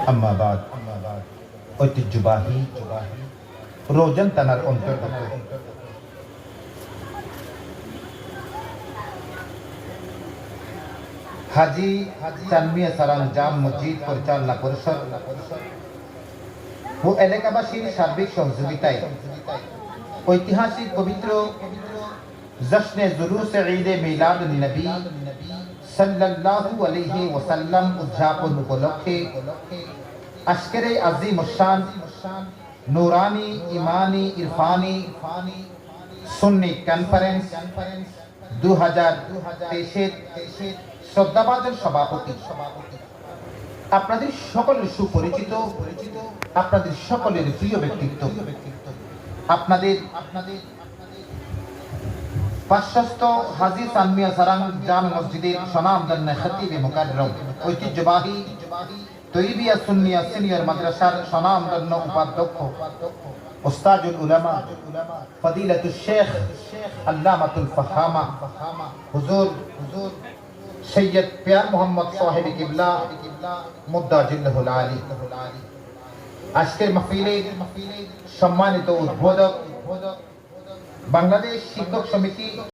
আম্মা বাদ ঐতিহ্যবাহী রোজান থানার অন্তর্গত হাজি চানমিয়া সারাং জাম মসজিদ পরিচালনা পরিষদ ও এলাকাবাসীর সার্বিক সহযোগিতায় ঐতিহাসিক পবিত্র জশ্নে জুলুস ঈদে মিলাদ নবী সাল্লাল্লাহু আলাইহি ওয়াসাল্লাম উদযাপন উপলক্ষে আজকের এই আজিম শান নুরানি ইমানি ইরফানি সুন্নি কনফারেন্স 2023 শ্রদ্ধাভাজন সভাপতি আপনাদের সকলের সুপরিচিত আপনাদের সকলের প্রিয় ব্যক্তিত্ব আপনাদের পার্শ্বস্থ হাজী চানমিয়া সারাং জামে মসজিদের স্বনামধন্য খতিবে মুকাররম ঐতিহ্যবাহী তৈবিয়া সুন্নিয়া সিনিয়র মাদ্রাসার স্বনামধন্য উপাধ্যক্ষ উস্তাদুল উলামা ফদিলাতুল শেখ আল্লামাতুল ফাহামা হুজুর সৈয়দ পিয়ার মোহাম্মদ সাহেব কিবলা মুদ্দাজিল্লাহুল আলী আজকের মাহফিলের সম্মানিত উদ্বোধক বাংলাদেশ শিক্ষক সমিতি